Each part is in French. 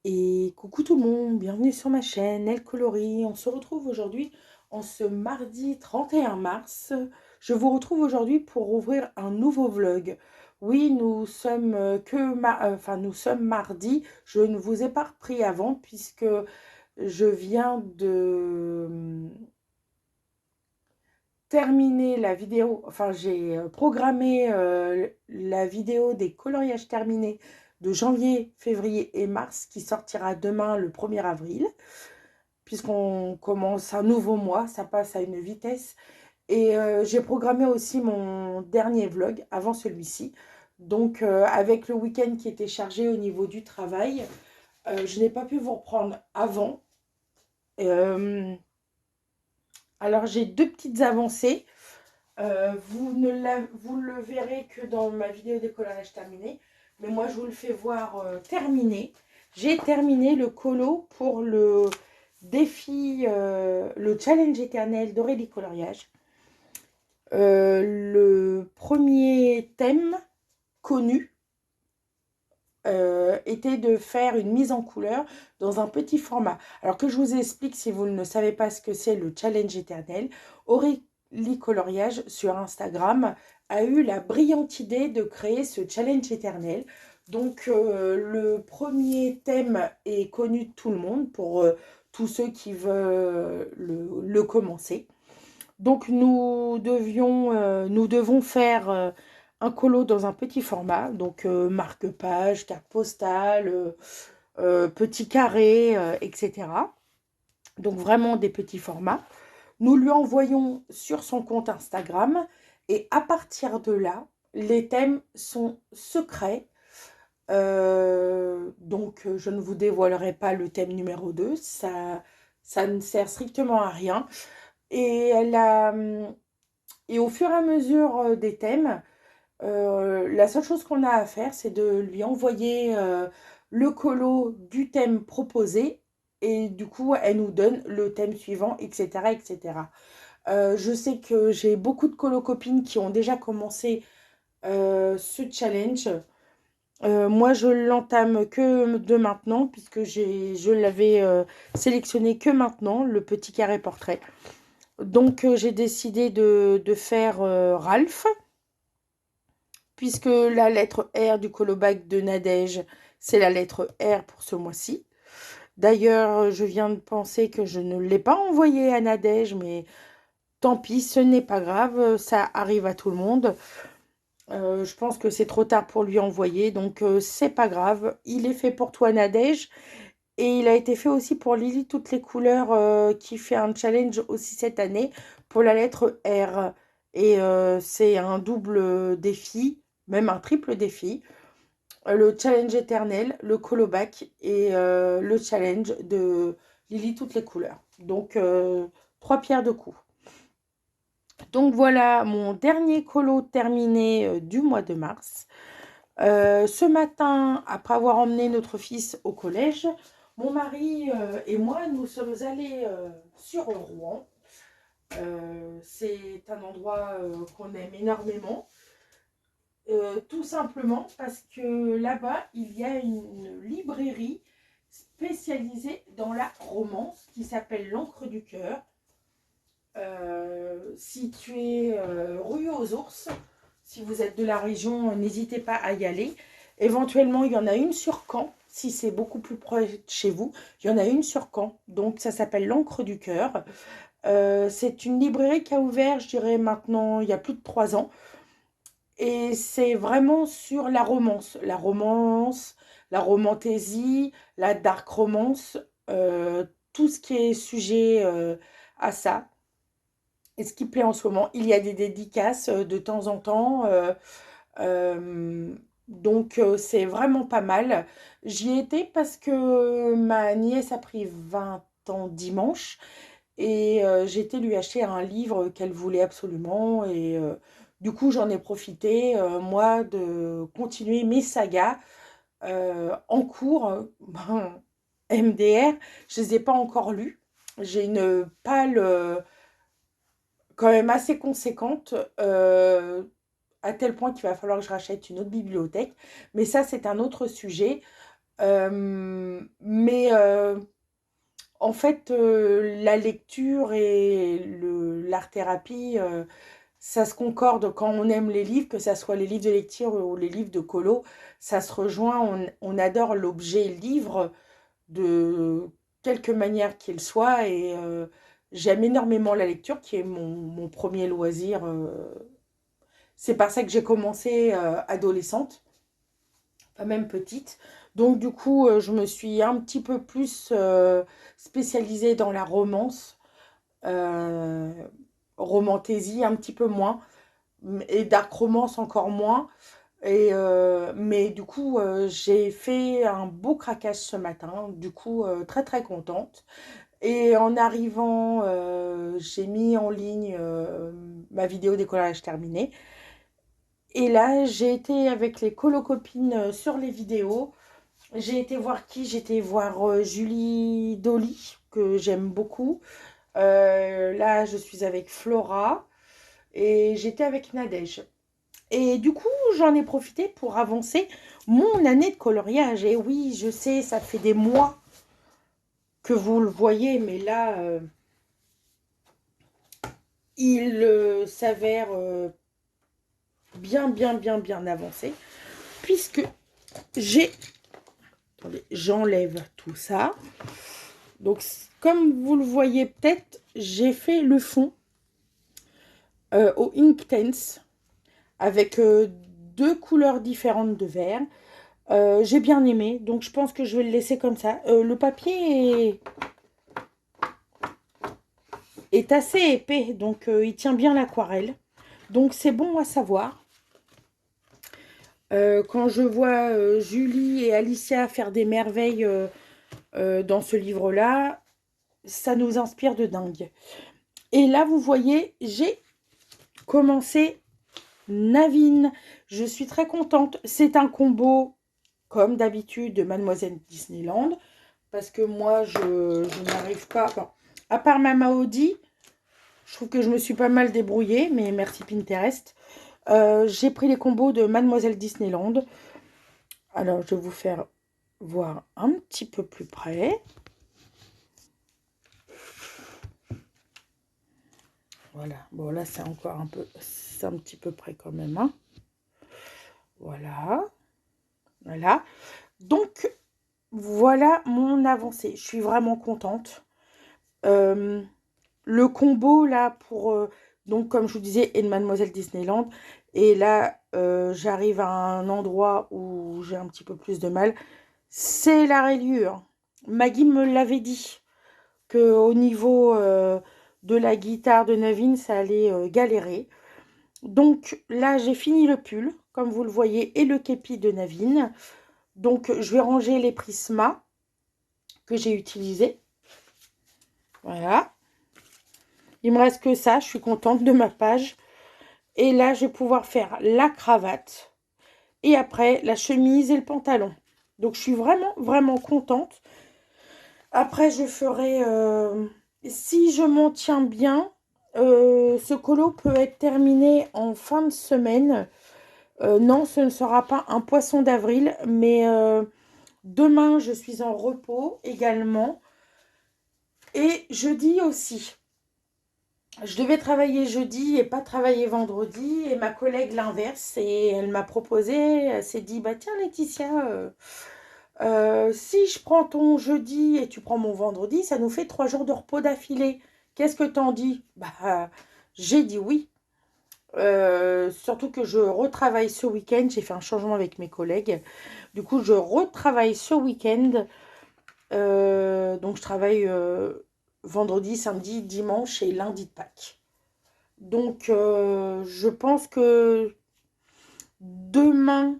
Et coucou tout le monde, bienvenue sur ma chaîne Elle Colorie. On se retrouve aujourd'hui en ce mardi 31 mars. Je vous retrouve aujourd'hui pour ouvrir un nouveau vlog. Oui, nous sommes nous sommes mardi. Je ne vous ai pas repris avant puisque je viens de terminer la vidéo. Enfin, j'ai programmé la vidéo des coloriages terminés de janvier, février et mars qui sortira demain le 1er avril, puisqu'on commence un nouveau mois, ça passe à une vitesse. Et j'ai programmé aussi mon dernier vlog avant celui-ci. Donc avec le week-end qui était chargé au niveau du travail, je n'ai pas pu vous reprendre avant. Alors j'ai deux petites avancées. Vous le verrez que dans ma vidéo décollage terminé, mais moi je vous le fais voir terminé. J'ai terminé le colo pour le défi, le challenge éternel d'Aurélie Coloriage. Le premier thème connu était de faire une mise en couleur dans un petit format. Alors que je vous explique, si vous ne savez pas ce que c'est le challenge éternel, Aurélie Coloriage sur Instagram a eu la brillante idée de créer ce challenge éternel. Donc le premier thème est connu de tout le monde pour tous ceux qui veulent le commencer. Donc nous devons faire un colo dans un petit format, donc marque-page, carte postale, petit carré, etc. Donc vraiment des petits formats. Nous lui envoyons sur son compte Instagram et à partir de là, les thèmes sont secrets. Donc je ne vous dévoilerai pas le thème numéro 2, ça ne sert strictement à rien. Et, et au fur et à mesure des thèmes, la seule chose qu'on a à faire, c'est de lui envoyer le colo du thème proposé. Et du coup, elle nous donne le thème suivant, etc. etc. Je sais que j'ai beaucoup de colo-copines qui ont déjà commencé ce challenge. Moi, je l'entame que de maintenant, puisque je l'avais sélectionné que maintenant, le petit carré portrait. Donc, j'ai décidé de faire Ralph, puisque la lettre R du colobac de Nadège, c'est la lettre R pour ce mois-ci. D'ailleurs, je viens de penser que je ne l'ai pas envoyé à Nadège, mais tant pis, ce n'est pas grave, ça arrive à tout le monde. Je pense que c'est trop tard pour lui envoyer, donc c'est pas grave. Il est fait pour toi, Nadège. Et il a été fait aussi pour Lily Toutes les couleurs qui fait un challenge aussi cette année pour la lettre R. Et c'est un double défi, même un triple défi. Le challenge éternel, le colobac et le challenge de Lily Toutes les couleurs. Donc, trois pierres de coups. Donc voilà mon dernier colo terminé du mois de mars. Ce matin, après avoir emmené notre fils au collège, mon mari et moi, nous sommes allés sur Rouen. C'est un endroit qu'on aime énormément. Tout simplement parce que là-bas, il y a une librairie spécialisée dans la romance qui s'appelle L'Encre du Cœur, située rue aux Ours. Si vous êtes de la région, n'hésitez pas à y aller. Éventuellement, il y en a une sur Caen. Si c'est beaucoup plus proche de chez vous, il y en a une sur Caen. Donc, ça s'appelle L'Encre du Cœur. C'est une librairie qui a ouvert, je dirais maintenant, il y a plus de 3 ans. Et c'est vraiment sur la romantaisie, la dark romance, tout ce qui est sujet à ça. Et ce qui plaît en ce moment, il y a des dédicaces de temps en temps. Donc c'est vraiment pas mal. J'y étais parce que ma nièce a pris 20 ans dimanche et j'ai été lui acheter un livre qu'elle voulait absolument et du coup j'en ai profité moi de continuer mes sagas en cours. Ben, MDR, je ne les ai pas encore lus. J'ai une palle quand même assez conséquente, à tel point qu'il va falloir que je rachète une autre bibliothèque. Mais ça, c'est un autre sujet. Mais en fait, la lecture et l'art-thérapie, ça se concorde quand on aime les livres, que ça soit les livres de lecture ou les livres de colo, ça se rejoint, on adore l'objet livre de quelque manière qu'il soit et j'aime énormément la lecture qui est mon premier loisir. C'est par ça que j'ai commencé adolescente, pas même petite. Donc du coup, je me suis un petit peu plus spécialisée dans la romance, euh, romantaisie un petit peu moins, et dark romance encore moins. Et mais du coup, j'ai fait un beau craquage ce matin, du coup, très très contente. Et en arrivant, j'ai mis en ligne ma vidéo décollage terminée. Et là, j'ai été avec les colocopines sur les vidéos. J'ai été voir qui? J'ai été voir Julie Dolly, que j'aime beaucoup. Là, je suis avec Flora et j'étais avec Nadège. Et du coup, j'en ai profité pour avancer mon année de coloriage. Et oui, je sais, ça fait des mois que vous le voyez, mais là, il s'avère bien avancé, puisque j'ai... Attendez, j'enlève tout ça. Donc, comme vous le voyez peut-être, j'ai fait le fond au Inktense avec deux couleurs différentes de vert. J'ai bien aimé, donc je pense que je vais le laisser comme ça. Le papier est assez épais, donc il tient bien l'aquarelle. Donc c'est bon à savoir. Quand je vois Julie et Alicia faire des merveilles dans ce livre-là, ça nous inspire de dingue. Et là, vous voyez, j'ai commencé Naveen. Je suis très contente. C'est un combo, comme d'habitude, de Mademoiselle Disneyland. Parce que moi, je n'arrive pas... Bon, à part ma Maudie, je trouve que je me suis pas mal débrouillée, mais merci Pinterest. J'ai pris les combos de Mademoiselle Disneyland. Alors, je vais vous faire voir un petit peu plus près. Voilà. Bon, là, c'est encore un peu... C'est un petit peu près quand même. Hein. Voilà. Voilà. Donc, voilà mon avancée. Je suis vraiment contente. Le combo, là, pour... donc, comme je vous disais, est de Mademoiselle Disneyland. Et là, j'arrive à un endroit où j'ai un petit peu plus de mal. C'est la rayure. Maggie me l'avait dit qu'au niveau de la guitare de Naveen, ça allait galérer. Donc là, j'ai fini le pull, comme vous le voyez, et le képi de Naveen. Donc, je vais ranger les prismas que j'ai utilisés. Voilà. Il me reste que ça. Je suis contente de ma page. Et là, je vais pouvoir faire la cravate. Et après, la chemise et le pantalon. Donc, je suis vraiment contente. Après, je ferai... si je m'en tiens bien, ce colo peut être terminé en fin de semaine. Non, ce ne sera pas un poisson d'avril, mais demain, je suis en repos également. Et jeudi aussi. Je devais travailler jeudi et pas travailler vendredi. Et ma collègue l'inverse. Et elle m'a proposé, elle s'est dit, bah tiens Laetitia, si je prends ton jeudi et tu prends mon vendredi, ça nous fait 3 jours de repos d'affilée. Qu'est-ce que t'en dis? Bah, j'ai dit oui. Surtout que je retravaille ce week-end. J'ai fait un changement avec mes collègues. Du coup, je retravaille ce week-end. Donc, je travaille vendredi, samedi, dimanche et lundi de Pâques. Donc, je pense que demain,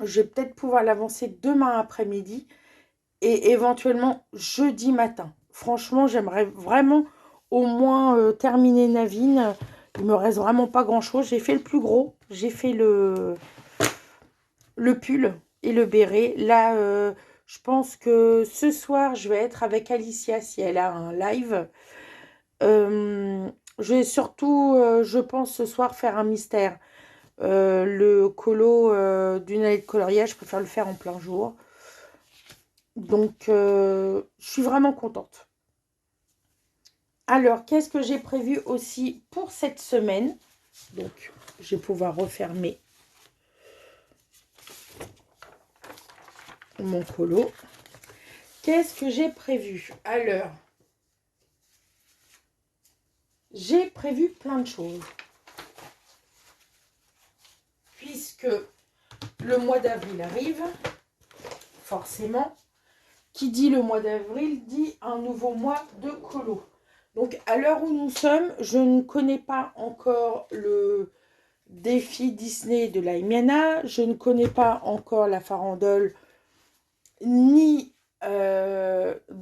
je vais peut-être pouvoir l'avancer demain après-midi et éventuellement jeudi matin. Franchement, j'aimerais vraiment au moins terminer Naveen. Il me reste vraiment pas grand-chose. J'ai fait le plus gros. J'ai fait le pull et le béret. Là, je pense que ce soir, je vais être avec Alicia si elle a un live. Je vais surtout, je pense, ce soir faire un mystère. Le colo d'une année de coloriage, je préfère le faire en plein jour. Donc, je suis vraiment contente. Alors, qu'est-ce que j'ai prévu aussi pour cette semaine? Donc, je vais pouvoir refermer mon colo. Qu'est-ce que j'ai prévu? Alors, j'ai prévu plein de choses. Puisque le mois d'avril arrive, forcément, qui dit le mois d'avril dit un nouveau mois de colo. Donc, à l'heure où nous sommes, je ne connais pas encore le défi Disney de la Miana. Je ne connais pas encore la farandole, ni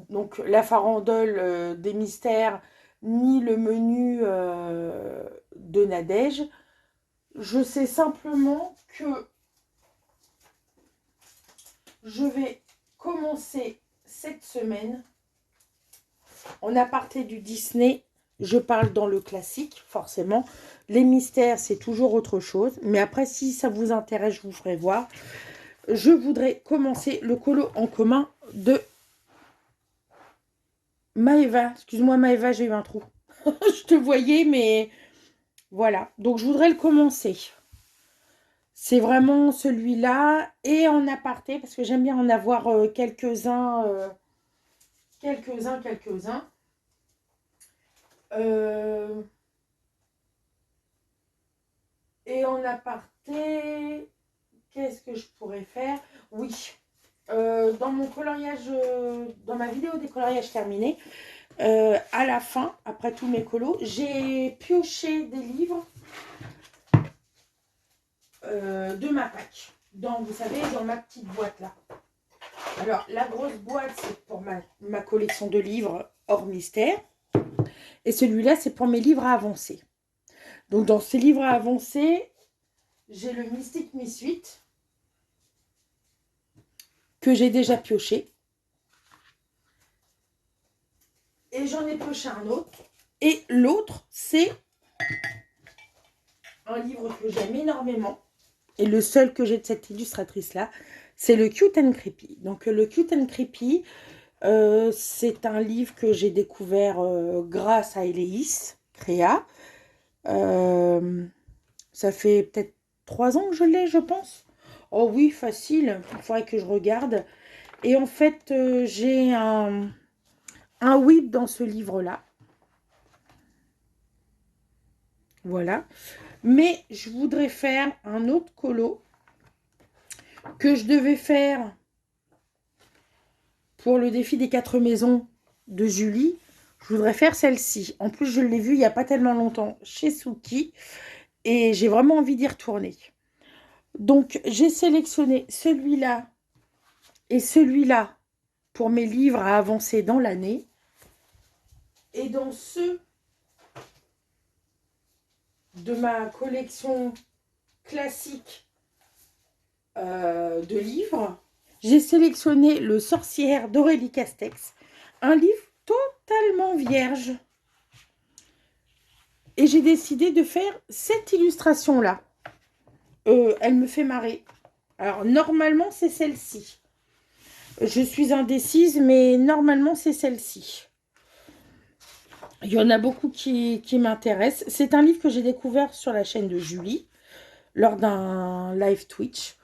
donc la farandole des mystères, ni le menu de Nadège. Je sais simplement que je vais commencer cette semaine en aparté du Disney. Je parle dans le classique, forcément. Les mystères, c'est toujours autre chose. Mais après, si ça vous intéresse, je vous ferai voir. Je voudrais commencer le colo en commun de Maëva. Excuse-moi, Maëva, j'ai eu un trou. Je te voyais, mais voilà. Donc, je voudrais le commencer. C'est vraiment celui-là. Et en aparté, parce que j'aime bien en avoir quelques-uns. Quelques-uns. Et en aparté, qu'est-ce que je pourrais faire? Oui, dans mon coloriage, dans ma vidéo des coloriages terminés, à la fin, après tous mes colos, j'ai pioché des livres de ma pack. Vous savez, dans ma petite boîte là. Alors, la grosse boîte, c'est pour ma collection de livres hors mystère. Et celui-là, c'est pour mes livres à avancer. Donc, dans ces livres à avancer, j'ai le Mystique Mi-Suite que j'ai déjà pioché. Et j'en ai pioché un autre. Et l'autre, c'est un livre que j'aime énormément. Et le seul que j'ai de cette illustratrice-là, c'est le Cute and Creepy. Donc, le Cute and Creepy, c'est un livre que j'ai découvert grâce à Eléis Créa. Ça fait peut-être 3 ans que je l'ai, je pense. Oh oui, facile. Il faudrait que je regarde. Et en fait, j'ai un whip dans ce livre-là. Voilà. Mais je voudrais faire un autre colo que je devais faire pour le défi des 4 maisons de Julie. Je voudrais faire celle-ci. En plus, je l'ai vue il n'y a pas tellement longtemps chez Suki. Et j'ai vraiment envie d'y retourner. Donc, j'ai sélectionné celui-là et celui-là pour mes livres à avancer dans l'année. Et dans ceux de ma collection classique de livres, j'ai sélectionné Le Sorcière d'Aurélie Castex, un livre totalement vierge. Et j'ai décidé de faire cette illustration-là. Elle me fait marrer. Alors, normalement, c'est celle-ci. Je suis indécise, mais normalement, c'est celle-ci. Il y en a beaucoup qui m'intéressent. C'est un livre que j'ai découvert sur la chaîne de Julie, lors d'un live Twitch.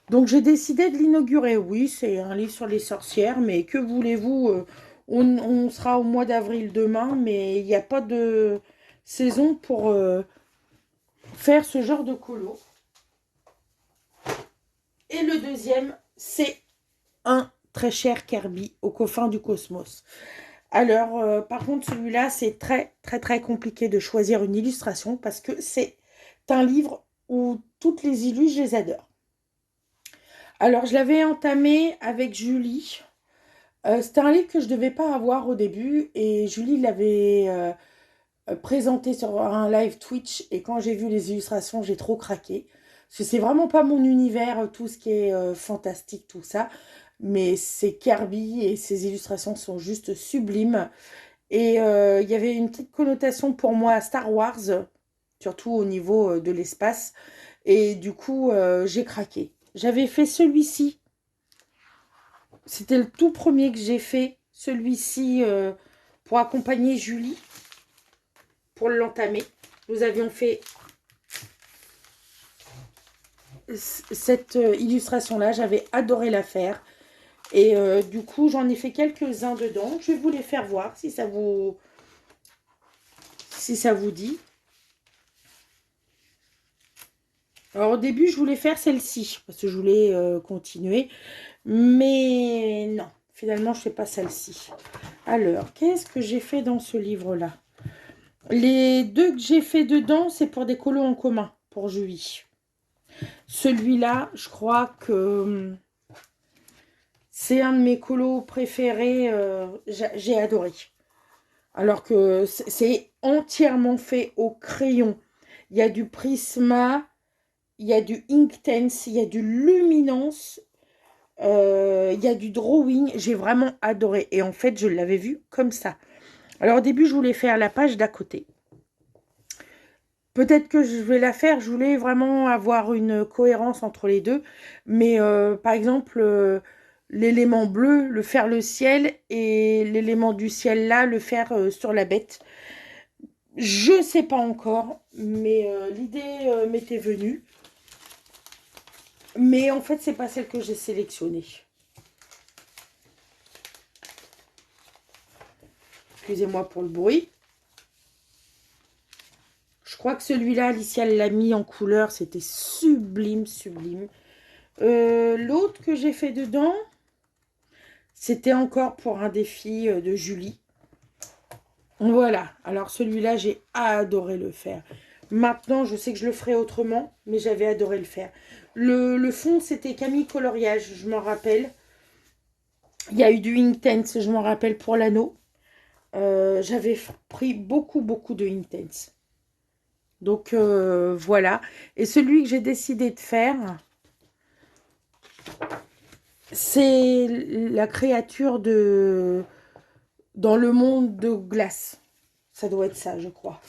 Donc, j'ai décidé de l'inaugurer. Oui, c'est un livre sur les sorcières, mais que voulez-vous, on sera au mois d'avril demain, mais il n'y a pas de saison pour faire ce genre de colo. Et le deuxième, c'est un très cher Kirby aux coffins du cosmos. Alors, par contre, celui-là, c'est très, très, très compliqué de choisir une illustration parce que c'est un livre où toutes les illus, je les adore. Alors, je l'avais entamé avec Julie. C'était un livre que je ne devais pas avoir au début et Julie l'avait présenté sur un live Twitch et quand j'ai vu les illustrations, j'ai trop craqué. Parce que c'est vraiment pas mon univers, tout ce qui est fantastique, tout ça. Mais c'est Kirby et ses illustrations sont juste sublimes. Et il y avait une petite connotation pour moi à Star Wars, surtout au niveau de l'espace. Et du coup, j'ai craqué. J'avais fait celui-ci. C'était le tout premier que j'ai fait. Celui-ci pour accompagner Julie, pour l'entamer. Nous avions fait cette illustration-là. J'avais adoré la faire. Et du coup, j'en ai fait quelques-uns dedans. Je vais vous les faire voir si ça vous dit. Alors au début, je voulais faire celle-ci, parce que je voulais continuer. Mais non, finalement, je ne fais pas celle-ci. Alors, qu'est-ce que j'ai fait dans ce livre-là? Les deux que j'ai fait dedans, c'est pour des colos en commun, pour Julie. Celui-là, je crois que c'est un de mes colos préférés. J'ai adoré. Alors que c'est entièrement fait au crayon. Il y a du Prisma, il y a du Inktense, il y a du Luminance, il y a du Drawing. J'ai vraiment adoré. Et en fait, je l'avais vu comme ça. Alors au début, je voulais faire la page d'à côté. Peut-être que je vais la faire. Je voulais vraiment avoir une cohérence entre les deux. Mais par exemple, l'élément bleu, le faire le ciel. Et l'élément du ciel là, le faire sur la bête. Je ne sais pas encore. Mais l'idée m'était venue. Mais en fait, c'est pas celle que j'ai sélectionnée. Excusez-moi pour le bruit. Je crois que celui-là, Alicia l'a mis en couleur. C'était sublime, sublime. L'autre que j'ai fait dedans, c'était encore pour un défi de Julie. Voilà. Alors celui-là, j'ai adoré le faire. Maintenant, je sais que je le ferai autrement, mais j'avais adoré le faire. Le fond, c'était Camille Coloriage, je m'en rappelle. Il y a eu du Intense, je m'en rappelle, pour l'anneau. J'avais pris beaucoup, beaucoup de Intense. Donc, voilà. Et celui que j'ai décidé de faire, c'est la créature dans le monde de glace. Ça doit être ça, je crois.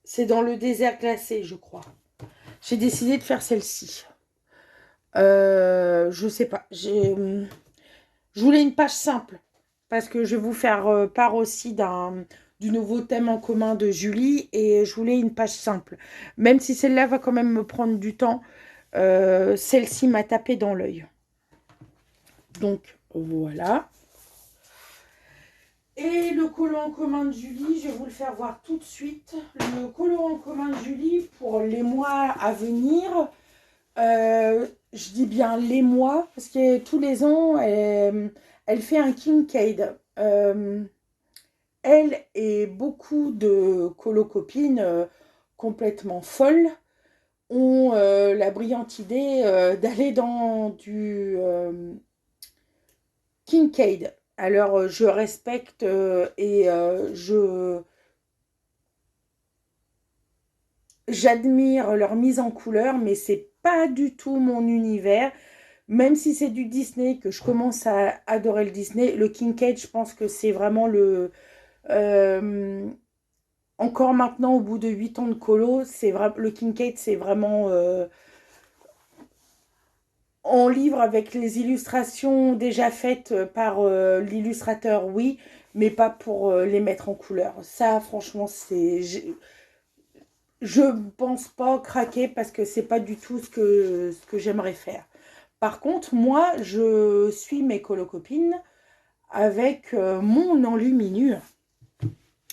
C'est dans le désert glacé, je crois. J'ai décidé de faire celle-ci. Je sais pas. Je voulais une page simple. Parce que je vais vous faire part aussi du nouveau thème en commun de Julie. Et je voulais une page simple. Même si celle-là va quand même me prendre du temps. Celle-ci m'a tapé dans l'œil. Donc, voilà. Et le colo en commun de Julie, je vais vous le faire voir tout de suite. Le colo en commun de Julie, pour les mois à venir, je dis bien les mois, parce que tous les ans, elle fait un Kincaid. Elle et beaucoup de colo-copines complètement folles ont la brillante idée d'aller dans du Kincaid. Alors, je respecte et j'admire leur mise en couleur, mais c'est pas du tout mon univers. Même si c'est du Disney, que je commence à adorer le Disney, le Kincaid, je pense que c'est vraiment encore maintenant, au bout de 8 ans de colo, le Kincaid, c'est vraiment en livre avec les illustrations déjà faites par l'illustrateur, oui, mais pas pour les mettre en couleur. Ça, franchement, je ne pense pas craquer parce que c'est pas du tout ce que j'aimerais faire. Par contre, moi, je suis mes colocopines avec mon enluminure.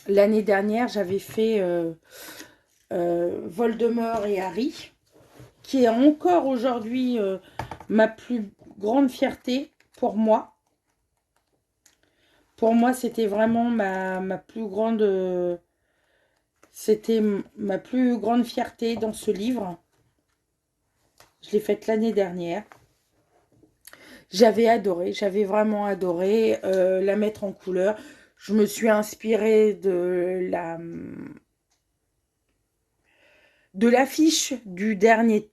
L'année dernière, j'avais fait Voldemort et Harry, qui est encore aujourd'hui ma plus grande fierté pour moi. Pour moi, c'était vraiment ma plus grande... c'était ma plus grande fierté dans ce livre. Je l'ai faite l'année dernière. J'avais adoré, j'avais vraiment adoré la mettre en couleur. Je me suis inspirée de l'affiche du dernier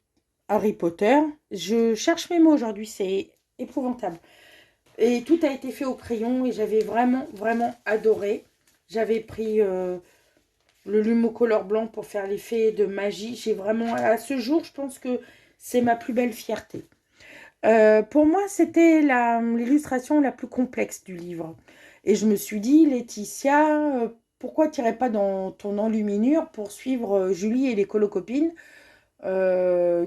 Harry Potter. Je cherche mes mots aujourd'hui, c'est épouvantable. Et tout a été fait au crayon et j'avais vraiment, vraiment adoré. J'avais pris le Lumocolor blanc pour faire l'effet de magie. J'ai vraiment, à ce jour, je pense que c'est ma plus belle fierté. Pour moi, c'était l'illustration la plus complexe du livre. Et je me suis dit, Laetitia, pourquoi tu n'irais pas dans ton enluminure pour suivre Julie et les colocopines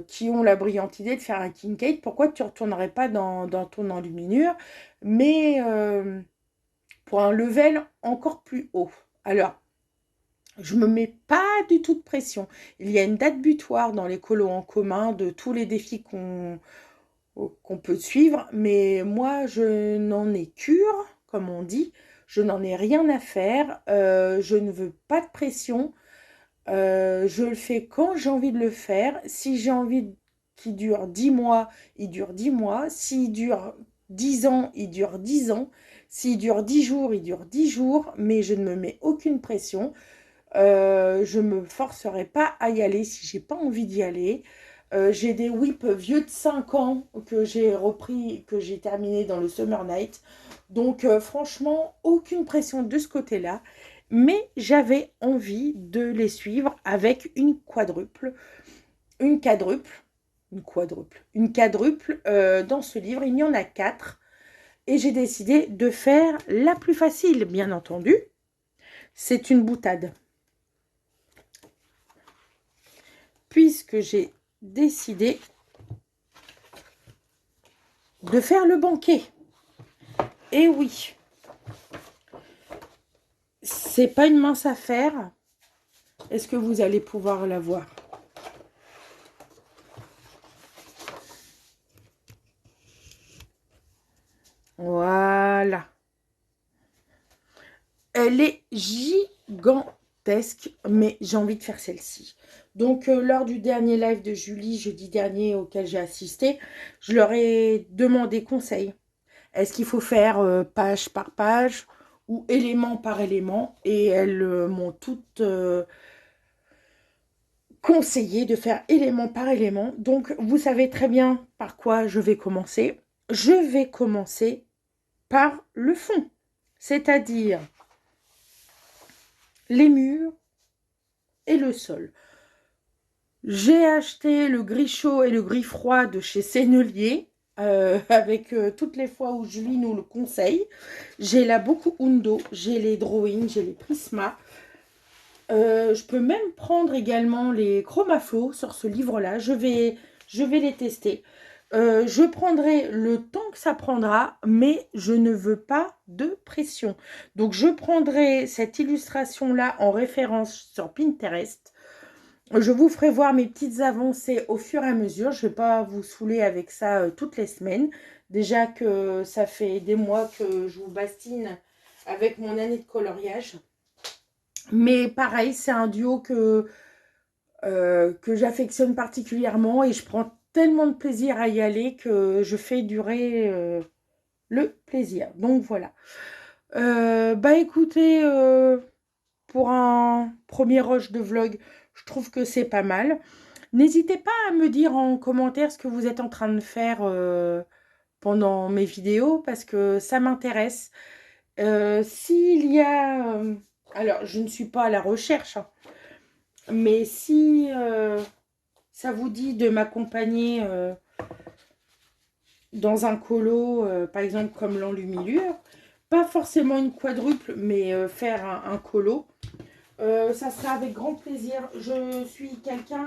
qui ont la brillante idée de faire un Kincaid? Pourquoi tu ne retournerais pas dans ton enluminure, mais pour un level encore plus haut? Alors, je me mets pas du tout de pression. Il y a une date butoir dans les colos en commun de tous les défis qu'on peut suivre, mais moi, je n'en ai cure, comme on dit. Je n'en ai rien à faire. Je ne veux pas de pression. Je le fais quand j'ai envie de le faire. Si j'ai envie qu'il dure 10 mois, il dure 10 mois. S'il dure 10 ans, il dure 10 ans. S'il dure 10 jours, il dure 10 jours. Mais je ne me mets aucune pression. Je ne me forcerai pas à y aller si j'ai pas envie d'y aller. J'ai des whips vieux de 5 ans que j'ai repris, que j'ai terminé dans le Summer Night. Donc franchement, aucune pression de ce côté-là. Mais j'avais envie de les suivre avec une quadruple, une quadruple, une quadruple dans ce livre. Il y en a 4. Et j'ai décidé de faire la plus facile, bien entendu. C'est une boutade. Puisque j'ai décidé de faire le banquet. Et oui, c'est pas une mince affaire. Est-ce que vous allez pouvoir la voir? Voilà. Elle est gigantesque, mais j'ai envie de faire celle-ci. Donc, lors du dernier live de Julie, jeudi dernier, auquel j'ai assisté, je leur ai demandé conseil. Est-ce qu'il faut faire page par page ou élément par élément? Et elles m'ont toutes conseillé de faire élément par élément. Donc, vous savez très bien par quoi je vais commencer. Je vais commencer par le fond, c'est-à-dire les murs et le sol. J'ai acheté le gris chaud et le gris froid de chez Sennelier, avec toutes les fois où Julie nous le conseille. J'ai la Boku Undo, j'ai les drawings, j'ai les Prisma. Je peux même prendre également les Chromaflow sur ce livre-là. Je vais les tester. Je prendrai le temps que ça prendra, mais je ne veux pas de pression. Donc, je prendrai cette illustration-là en référence sur Pinterest. Je vous ferai voir mes petites avancées au fur et à mesure. Je ne vais pas vous saouler avec ça toutes les semaines. Déjà que ça fait des mois que je vous bastine avec mon année de coloriage. Mais pareil, c'est un duo que j'affectionne particulièrement et je prends tellement de plaisir à y aller que je fais durer le plaisir. Donc voilà. Bah écoutez, pour un premier rush de vlog, je trouve que c'est pas mal. N'hésitez pas à me dire en commentaire ce que vous êtes en train de faire pendant mes vidéos parce que ça m'intéresse. S'il y a... alors, je ne suis pas à la recherche, hein, mais si ça vous dit de m'accompagner dans un colo, par exemple comme l'enluminure, pas forcément une quadruple, mais faire un colo, ça sera avec grand plaisir. Je suis quelqu'un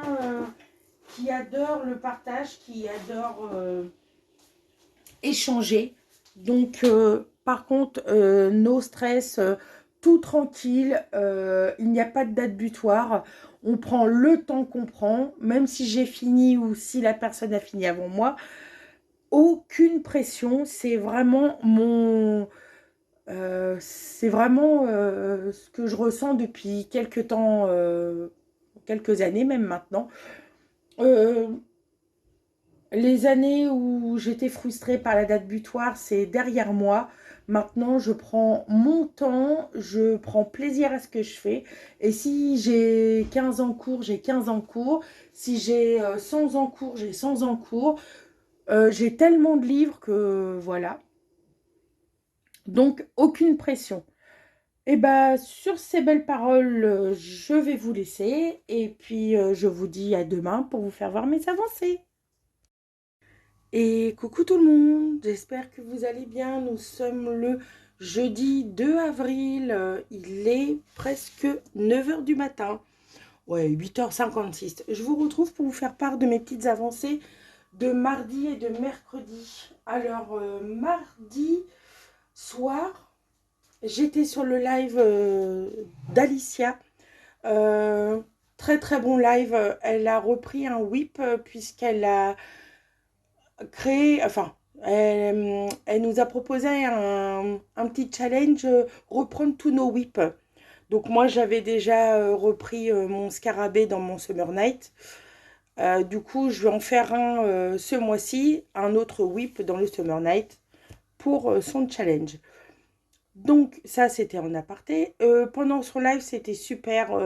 qui adore le partage, qui adore échanger. Donc, par contre, no stress, tout tranquille, il n'y a pas de date butoir. On prend le temps qu'on prend, même si j'ai fini ou si la personne a fini avant moi. Aucune pression, c'est vraiment ce que je ressens depuis quelques temps, quelques années même maintenant. Les années où j'étais frustrée par la date butoir, c'est derrière moi. Maintenant, je prends mon temps, je prends plaisir à ce que je fais. Et si j'ai 15 en cours, j'ai 15 en cours. Si j'ai 100 en cours, j'ai 100 en cours. J'ai tellement de livres que voilà. Donc, aucune pression. Et bah, sur ces belles paroles, je vais vous laisser et puis je vous dis à demain pour vous faire voir mes avancées. Et coucou tout le monde, j'espère que vous allez bien. Nous sommes le jeudi 2 avril, il est presque 9 heures du matin. Ouais, 8h56. Je vous retrouve pour vous faire part de mes petites avancées de mardi et de mercredi. Alors, mardi soir, j'étais sur le live d'Alicia. Euh, Très très bon live. Elle a repris un whip puisqu'elle a créé, enfin, elle nous a proposé un petit challenge, reprendre tous nos whips. Donc moi j'avais déjà repris mon scarabée dans mon Summer Night. Du coup je vais en faire un ce mois-ci, un autre whip dans le Summer Night pour son challenge. Donc ça c'était en aparté. Pendant son live c'était super.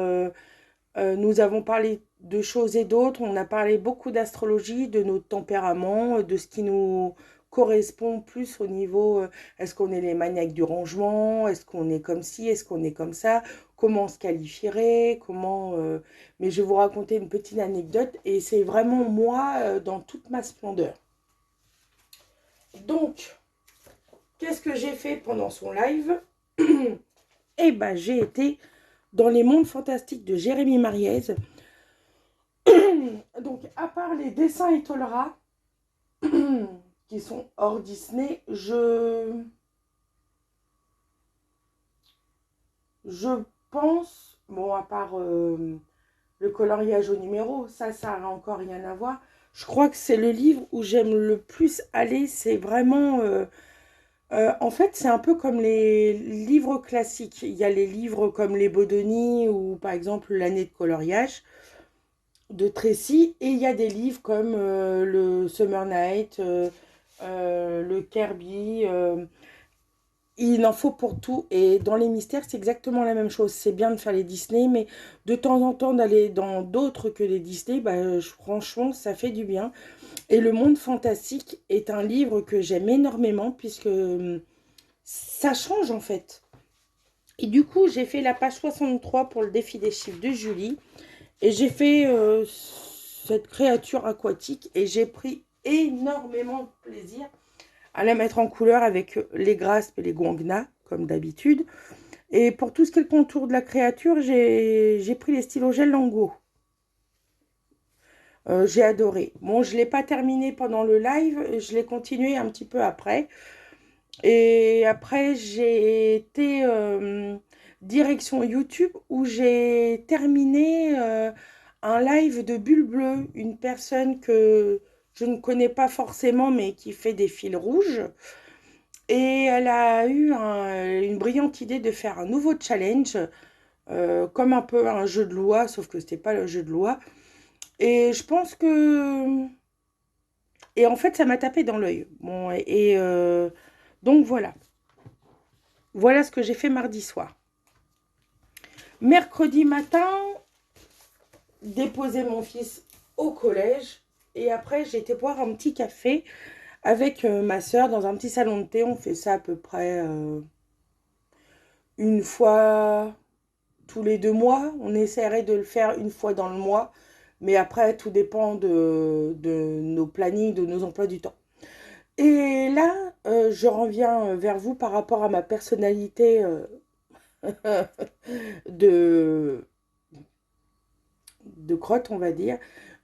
Nous avons parlé de choses et d'autres. On a parlé beaucoup d'astrologie, de notre tempérament, de ce qui nous correspond plus au niveau, est-ce qu'on est les maniaques du rangement, est-ce qu'on est comme ci, est-ce qu'on est comme ça, comment on se qualifierait, comment... Mais je vais vous raconter une petite anecdote et c'est vraiment moi dans toute ma splendeur. Donc, qu'est-ce que j'ai fait pendant son live? Eh ben, j'ai été dans les mondes fantastiques de Jérémy Mariez. Donc, à part les dessins et Tolera, qui sont hors Disney, je pense, bon, à part le coloriage au numéro, ça n'a encore rien à voir. Je crois que c'est le livre où j'aime le plus aller. C'est vraiment. En fait, c'est un peu comme les livres classiques. Il y a les livres comme les Bodoni ou par exemple l'année de coloriage de Tracy, et il y a des livres comme le Summer Night, le Kirby. Il en faut pour tout. Et dans les mystères, c'est exactement la même chose. C'est bien de faire les Disney, mais de temps en temps d'aller dans d'autres que les Disney, bah, franchement, ça fait du bien. Et Le Monde Fantastique est un livre que j'aime énormément puisque ça change en fait. Et du coup, j'ai fait la page 63 pour le défi des chiffres de Julie. Et j'ai fait cette créature aquatique et j'ai pris énormément de plaisir à la mettre en couleur avec les graspes et les guangnas, comme d'habitude. Et pour tout ce qui est le contour de la créature, j'ai pris les stylos gel Lango. J'ai adoré. Bon, je ne l'ai pas terminé pendant le live, je l'ai continué un petit peu après. Et après, j'ai été direction YouTube où j'ai terminé un live de Bulle Bleue, une personne que je ne connais pas forcément mais qui fait des fils rouges. Et elle a eu une brillante idée de faire un nouveau challenge, comme un peu un jeu de loi, sauf que c'était pas le jeu de loi. Et je pense que... Et en fait, ça m'a tapé dans l'œil. Bon, donc voilà. Voilà ce que j'ai fait mardi soir. Mercredi matin, déposer mon fils au collège. Et après, j'ai été boire un petit café avec ma soeur dans un petit salon de thé. On fait ça à peu près une fois tous les 2 mois. On essaierait de le faire une fois dans le mois. Mais après, tout dépend de nos plannings, de nos emplois du temps. Et là, je reviens vers vous par rapport à ma personnalité de, de crotte, on va dire.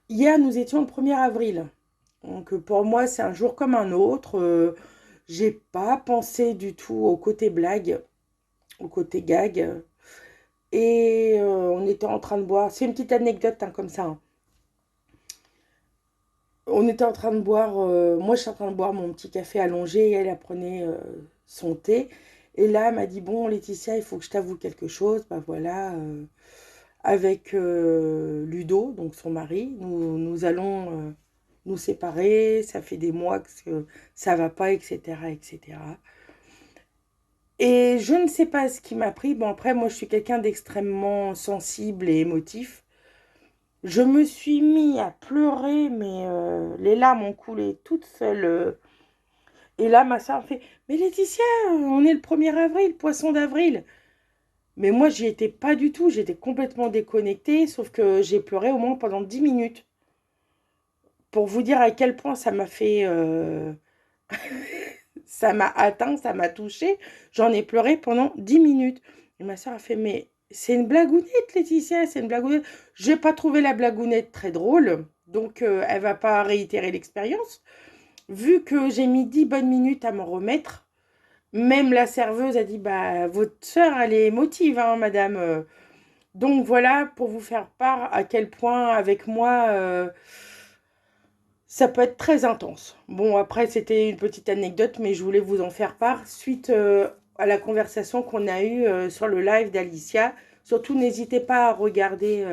Hier, nous étions le 1er avril. Donc pour moi, c'est un jour comme un autre. J'ai pas pensé du tout au côté blague, au côté gag. Et on était en train de boire. C'est une petite anecdote hein, comme ça. Hein. On était en train de boire. Moi, je suis en train de boire mon petit café allongé et elle prenait son thé. Et là, elle m'a dit, bon, Laetitia, il faut que je t'avoue quelque chose. Bah voilà, avec Ludo, donc son mari, nous allons nous séparer. Ça fait des mois que ça va pas, etc., etc. Et je ne sais pas ce qui m'a pris. Bon, après, moi, je suis quelqu'un d'extrêmement sensible et émotif. Je me suis mis à pleurer, mais les larmes ont coulé toutes seules. Et là, ma soeur fait, mais Laetitia, on est le 1er avril, poisson d'avril. Mais moi, j'y étais pas du tout. J'étais complètement déconnectée, sauf que j'ai pleuré au moins pendant 10 minutes. Pour vous dire à quel point ça m'a fait... ça m'a atteint, ça m'a touché. J'en ai pleuré pendant 10 minutes. Et ma soeur a fait, mais c'est une blagounette, Laetitia, c'est une blagounette. J'ai pas trouvé la blagounette très drôle, donc elle va pas réitérer l'expérience. Vu que j'ai mis 10 bonnes minutes à m'en remettre, même la serveuse a dit, bah, votre soeur, elle est émotive, hein, madame. Donc voilà, pour vous faire part à quel point avec moi, ça peut être très intense. Bon, après, c'était une petite anecdote, mais je voulais vous en faire part suite à la conversation qu'on a eue sur le live d'Alicia. Surtout, n'hésitez pas à regarder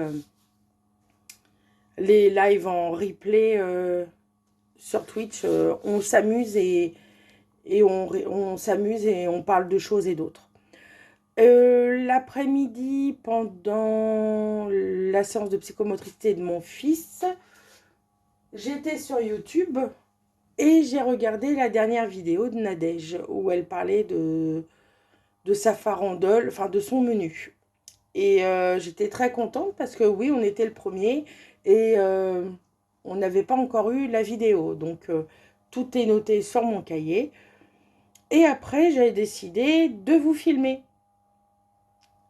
les lives en replay sur Twitch. On s'amuse on s'amuse et on parle de choses et d'autres. L'après-midi, pendant la séance de psychomotricité de mon fils, j'étais sur YouTube et j'ai regardé la dernière vidéo de Nadège où elle parlait de sa farandole, enfin de son menu. Et j'étais très contente parce que oui, on était le premier et on n'avait pas encore eu la vidéo. Donc tout est noté sur mon cahier. Et après, j'ai décidé de vous filmer.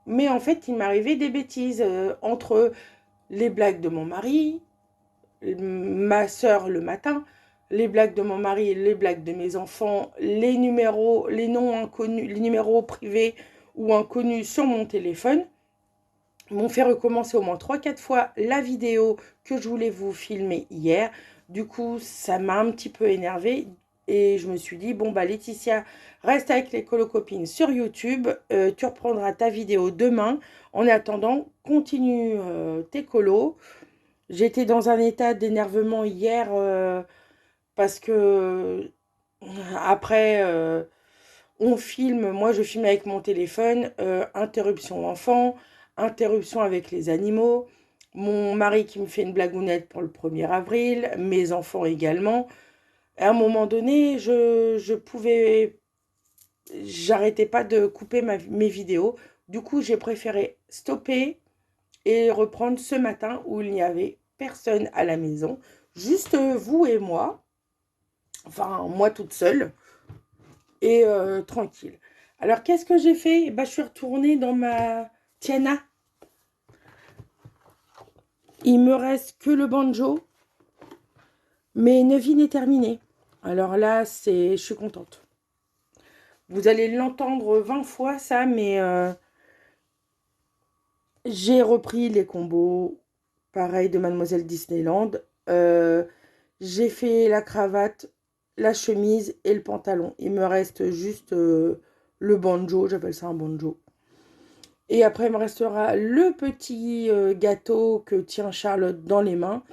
Mais en fait, il m'arrivait des bêtises entre les blagues de mon mari, ma soeur le matin, les blagues de mon mari, les blagues de mes enfants, les numéros, les noms inconnus, les numéros privés ou inconnus sur mon téléphone m'ont fait recommencer au moins 3 4 fois la vidéo que je voulais vous filmer hier. Du coup, ça m'a un petit peu énervée et je me suis dit, bon bah Laetitia, reste avec les colocopines sur YouTube, tu reprendras ta vidéo demain. En attendant, continue tes colos. J'étais dans un état d'énervement hier parce que après on filme, moi je filme avec mon téléphone, interruption enfant, interruption avec les animaux, mon mari qui me fait une blagounette pour le 1er avril, mes enfants également. À un moment donné, je pouvais, j'arrêtais pas de couper mes vidéos. Du coup, j'ai préféré stopper et reprendre ce matin où il n'y avait personne à la maison, juste vous et moi, enfin moi toute seule et tranquille. Alors qu'est-ce que j'ai fait? Eh ben, je suis retournée dans ma tiana. Il me reste que le banjo, mais Nevin est terminé. Alors là, je suis contente. Vous allez l'entendre 20 fois ça, mais j'ai repris les combos, pareil de Mademoiselle Disneyland. Euh, j'ai fait la cravate, la chemise et le pantalon. Il me reste juste le banjo, j'appelle ça un banjo. Et après, il me restera le petit gâteau que tient Charlotte dans les mains,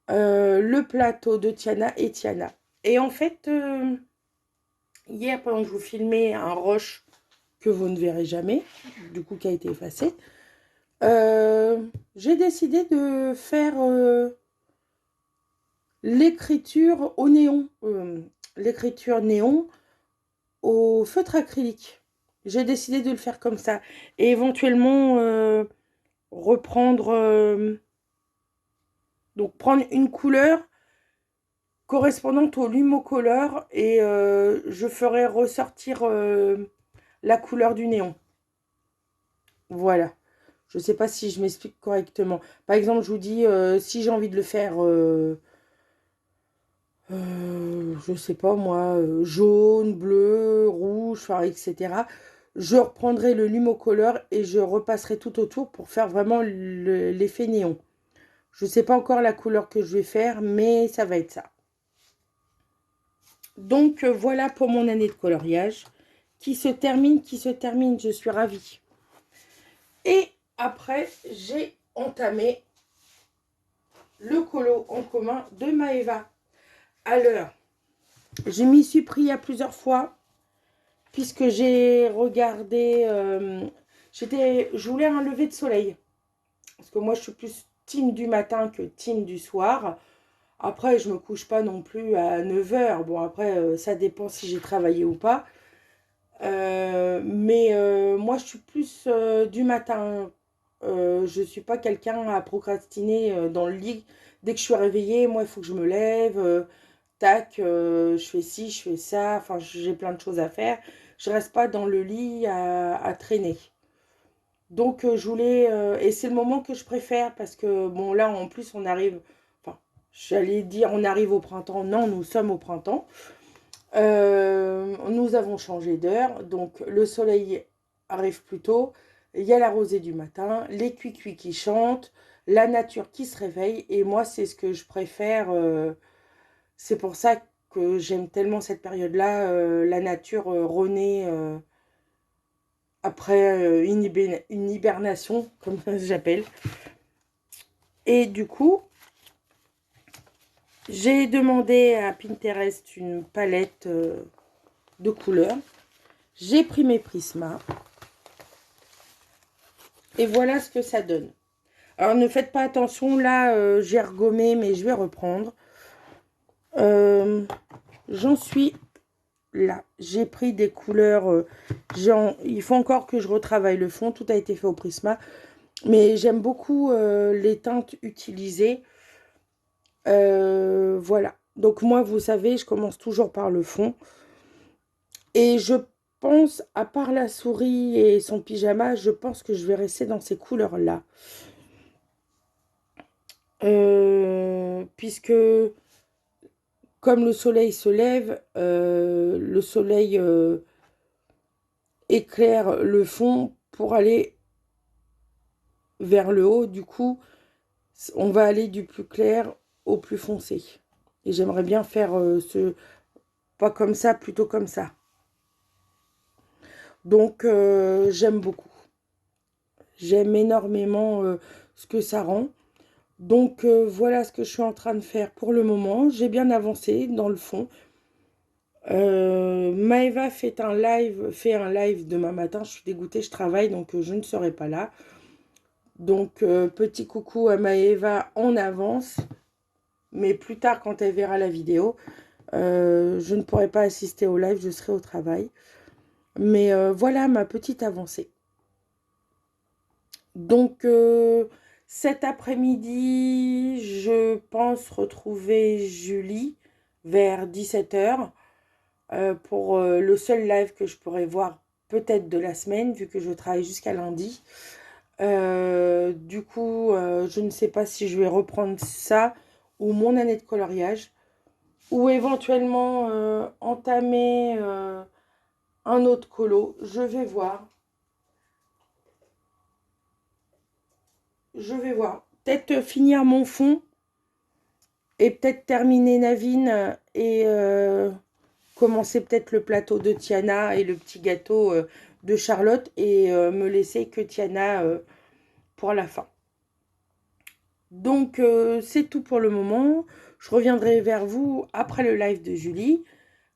le plateau de Tiana et Tiana. Et en fait, hier, pendant que je vous filmais un rush que vous ne verrez jamais, du coup qui a été effacé, j'ai décidé de faire l'écriture au néon, l'écriture néon au feutre acrylique. J'ai décidé de le faire comme ça. Et éventuellement reprendre, donc prendre une couleur correspondante au Lumocolor et je ferai ressortir la couleur du néon. Voilà. Je ne sais pas si je m'explique correctement. Par exemple, je vous dis, si j'ai envie de le faire, je ne sais pas moi, jaune, bleu, rouge, enfin, etc. Je reprendrai le Lumocolor et je repasserai tout autour pour faire vraiment l'effet néon. Je ne sais pas encore la couleur que je vais faire, mais ça va être ça. Donc voilà pour mon année de coloriage qui se termine, je suis ravie. Et après, j'ai entamé le colo en commun de Maëva. Alors, je m'y suis pris à plusieurs fois puisque j'ai regardé, je voulais un lever de soleil. Parce que moi, je suis plus team du matin que team du soir. Après, je me couche pas non plus à 9 h. Bon, après, ça dépend si j'ai travaillé ou pas. Moi, je suis plus du matin. Je suis pas quelqu'un à procrastiner dans le lit. Dès que je suis réveillée, moi, il faut que je me lève. Tac, je fais ci, je fais ça. Enfin, j'ai plein de choses à faire. Je reste pas dans le lit à traîner. Donc, je voulais... et c'est le moment que je préfère parce que, bon, là, en plus, on arrive... Enfin, j'allais dire, on arrive au printemps. Non, nous sommes au printemps. Nous avons changé d'heure, donc le soleil arrive plus tôt, il y a la rosée du matin, les cuicuis qui chantent, la nature qui se réveille, et moi c'est ce que je préfère, c'est pour ça que j'aime tellement cette période-là, la nature renaît après une hibernation, comme j'appelle. Et du coup, j'ai demandé à Pinterest une palette de couleurs. J'ai pris mes prismas et voilà ce que ça donne. Alors ne faites pas attention, là j'ai regommé mais je vais reprendre. J'en suis là. J'ai pris des couleurs, il faut encore que je retravaille le fond, tout a été fait au prisma. Mais j'aime beaucoup les teintes utilisées. Voilà. Donc moi vous savez, je commence toujours par le fond. Et je pense, à part la souris et son pyjama, je pense que je vais rester dans ces couleurs-là. Puisque comme le soleil se lève, le soleil éclaire le fond pour aller vers le haut. Du coup, on va aller du plus clair au plus foncé. Et j'aimerais bien faire pas comme ça, plutôt comme ça. Donc, j'aime beaucoup. J'aime énormément ce que ça rend. Donc, voilà ce que je suis en train de faire pour le moment. J'ai bien avancé dans le fond. Maëva fait un live demain matin. Je suis dégoûtée, je travaille, donc je ne serai pas là. Donc, petit coucou à Maëva en avance. Mais plus tard, quand elle verra la vidéo, je ne pourrai pas assister au live, je serai au travail. Mais voilà ma petite avancée. Donc, cet après-midi, je pense retrouver Julie vers 17 h. Pour le seul live que je pourrais voir peut-être de la semaine, vu que je travaille jusqu'à lundi. Du coup, je ne sais pas si je vais reprendre ça ou mon année de coloriage, ou éventuellement entamer un autre colo. Je vais voir. Je vais voir. Peut-être finir mon fond et peut-être terminer Navine et commencer peut-être le plateau de Tiana et le petit gâteau de Charlotte et me laisser que Tiana pour la fin. Donc c'est tout pour le moment. Je reviendrai vers vous après le live de Julie.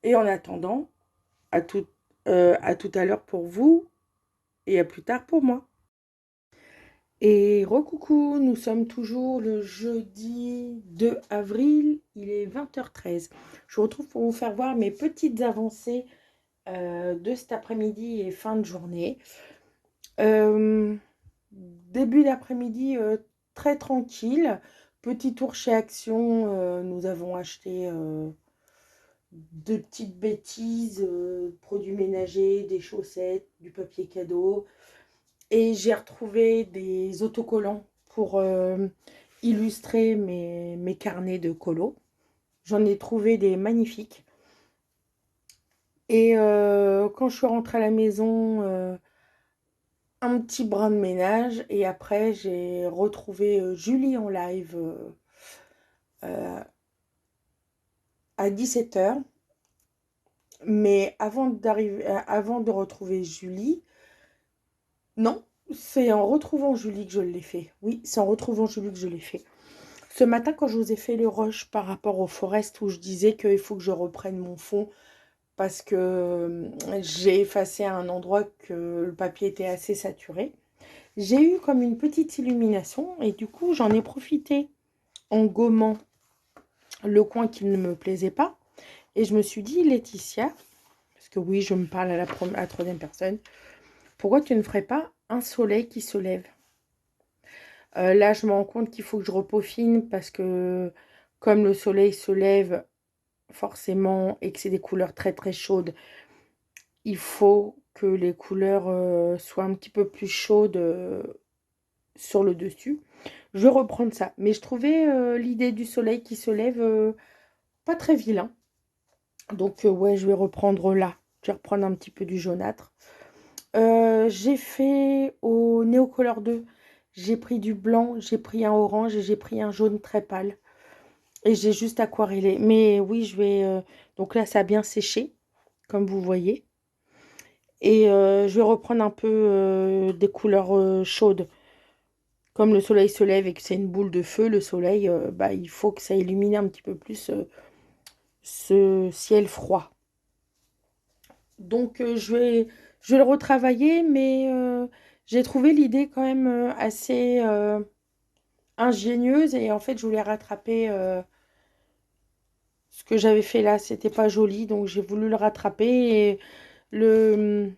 Et en attendant, à tout à l'heure pour vous et à plus tard pour moi. Et recoucou, nous sommes toujours le jeudi 2 avril, il est 20h13. Je vous retrouve pour vous faire voir mes petites avancées de cet après-midi et fin de journée. Début d'après-midi très tranquille. Petit tour chez Action, nous avons acheté de petites bêtises, produits ménagers, des chaussettes, du papier cadeau. Et j'ai retrouvé des autocollants pour illustrer mes carnets de colo. J'en ai trouvé des magnifiques. Et quand je suis rentrée à la maison, un petit brin de ménage. Et après, j'ai retrouvé Julie en live à 17 h. Mais avant de retrouver Julie, non, c'est en retrouvant Julie que je l'ai fait. Oui, c'est en retrouvant Julie que je l'ai fait. Ce matin, quand je vous ai fait le rush par rapport au Forest, où je disais qu'il faut que je reprenne mon fond parce que j'ai effacé à un endroit que le papier était assez saturé, j'ai eu comme une petite illumination et du coup, j'en ai profité en gommant le coin qui ne me plaisait pas. Et je me suis dit, Laetitia, parce que oui, je me parle à la troisième personne. Pourquoi tu ne ferais pas un soleil qui se lève? Là, je me rends compte qu'il faut que je repeaufine parce que comme le soleil se lève forcément et que c'est des couleurs très très chaudes, il faut que les couleurs soient un petit peu plus chaudes sur le dessus. Je vais reprendre ça. Mais je trouvais l'idée du soleil qui se lève pas très vilain. Donc ouais, je vais reprendre là. Je vais reprendre un petit peu du jaunâtre. J'ai fait au Neocolor 2. J'ai pris du blanc, j'ai pris un orange et j'ai pris un jaune très pâle. Et j'ai juste aquarellé. Mais oui, je vais... donc là, ça a bien séché, comme vous voyez. Et je vais reprendre un peu des couleurs chaudes. Comme le soleil se lève et que c'est une boule de feu, le soleil, bah, il faut que ça illumine un petit peu plus ce ciel froid. Donc je vais le retravailler, mais j'ai trouvé l'idée quand même assez ingénieuse. Et en fait, je voulais rattraper ce que j'avais fait là. C'était pas joli, donc j'ai voulu le rattraper. Et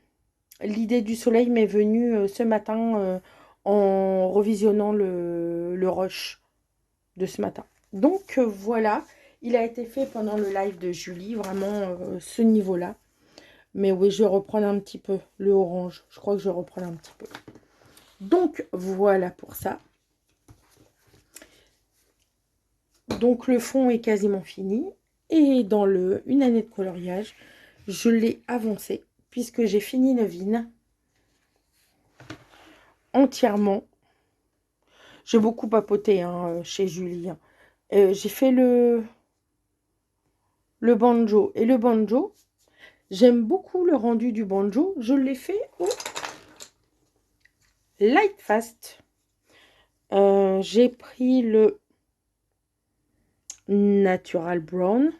l'idée du soleil m'est venue ce matin en revisionnant le rush de ce matin. Donc voilà, il a été fait pendant le live de Julie, vraiment ce niveau-là. Mais oui, je vais reprendre un petit peu le orange. Je crois que je vais reprendre un petit peu. Donc voilà pour ça. Donc le fond est quasiment fini. Et dans une année de coloriage, je l'ai avancé puisque j'ai fini Nevine entièrement. J'ai beaucoup papoté hein, chez Julie. J'ai fait le banjo. Et le banjo, j'aime beaucoup le rendu du banjo. Je l'ai fait au Light Fast. J'ai pris le Natural Brown.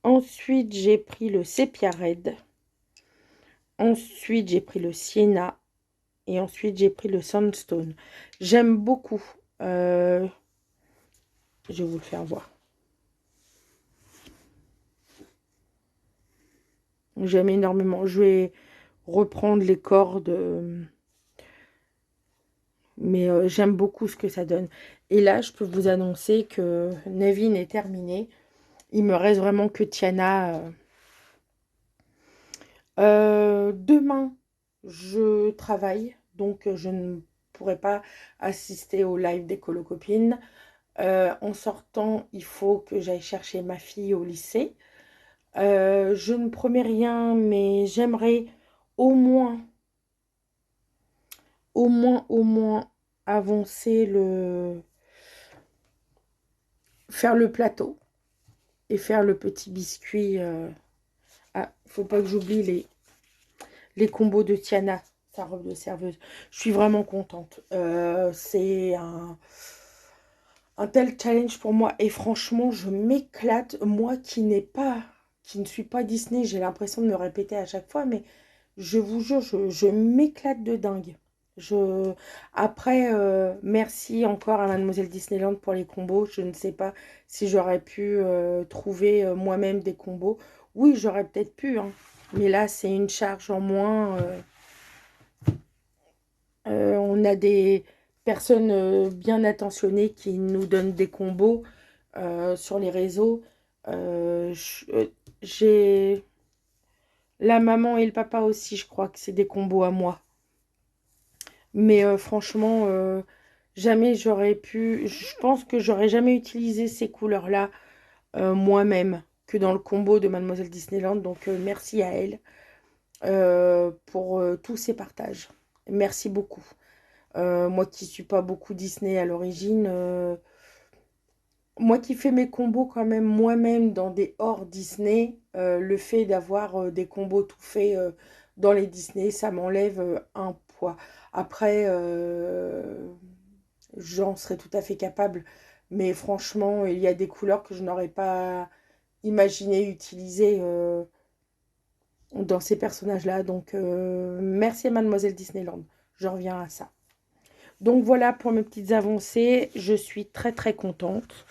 Ensuite, j'ai pris le Sepia Red. Ensuite, j'ai pris le Sienna. Et ensuite, j'ai pris le Sandstone. J'aime beaucoup. Je vais vous le faire voir. J'aime énormément. Je vais reprendre les cordes. Mais j'aime beaucoup ce que ça donne. Et là, je peux vous annoncer que Nevin est terminé. Il me reste vraiment que Tiana. Demain, je travaille. Donc, je ne pourrai pas assister au live des colocopines. En sortant, il faut que j'aille chercher ma fille au lycée. Je ne promets rien, mais j'aimerais au moins, au moins avancer faire le plateau et faire le petit biscuit. Ah, faut pas que j'oublie les combos de Tiana, sa robe de serveuse. Je suis vraiment contente. C'est un tel challenge pour moi. Et franchement, je m'éclate. Moi qui ne suis pas Disney, j'ai l'impression de me répéter à chaque fois, mais je vous jure, je m'éclate de dingue. Après, merci encore à Mademoiselle Disneyland pour les combos. Je ne sais pas si j'aurais pu trouver moi-même des combos. Oui, j'aurais peut-être pu, hein. Mais là, c'est une charge en moins. On a des personnes bien attentionnées qui nous donnent des combos sur les réseaux. J'ai la maman et le papa aussi, je crois que c'est des combos à moi. Mais franchement, jamais j'aurais pu... Je pense que j'aurais jamais utilisé ces couleurs-là moi-même que dans le combo de Mademoiselle Disneyland. Donc, merci à elle pour tous ces partages. Merci beaucoup. Moi qui suis pas beaucoup Disney à l'origine, moi qui fais mes combos quand même moi-même dans des hors Disney, le fait d'avoir des combos tout faits dans les Disney, ça m'enlève un poids. Après, j'en serais tout à fait capable, mais franchement, il y a des couleurs que je n'aurais pas imaginé utiliser dans ces personnages-là. Donc, merci à Mademoiselle Disneyland. Je reviens à ça. Donc voilà pour mes petites avancées. Je suis très très contente.